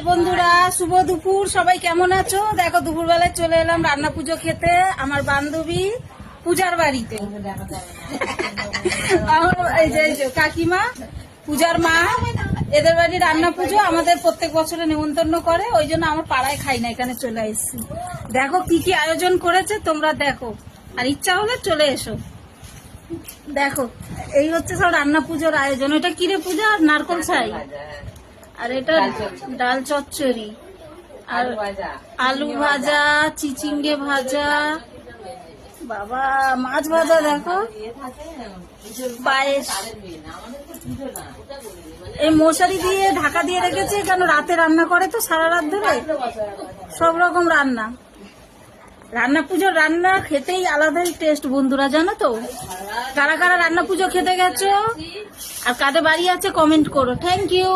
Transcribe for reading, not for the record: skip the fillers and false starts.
High বন্ধুরা, শুভ দুপুর। সবাই কেমন আছো? দেখো দুপুরবেলায় চলে এলাম রান্না পুজো খেতে আমার বান্ধবী পূজার বাড়িতে। আমার এই যে কাকিমা পূজার মা, এদের বাড়ি রান্না পুজো আমাদের প্রত্যেক বছরে নেমন্তন্ন করে, ওই জন্য আমার পাড়ায় খাই না, এখানে চলে এসেছি। দেখো কি কি আয়োজন করেছে তোমরা দেখো, আর ইচ্ছা হলে চলে এসো। দেখো এই হচ্ছে সব রান্না পুজোর আয়োজন। ওটা কিরে পূজা? নারকল ছাই, আর এটা ডাল চচ্চড়ি, আর আলু ভাজা, চিচিঙ্গে ভাজা, বাবা মাছ ভাজা, দেখো পায়েস। এই মশারি দিয়ে ঢাকা দিয়ে রেখেছে, কেন রাতে রান্না করে তো সারা রাত ধরে, সব রকম রান্না। রান্না পুজোর রান্না খেতেই আলাদাই টেস্ট বন্ধুরা, জানো তো? কারা কারা রান্না পুজো খেতে গেছো আর কাদের বাড়ি আছে কমেন্ট করো। Thank you.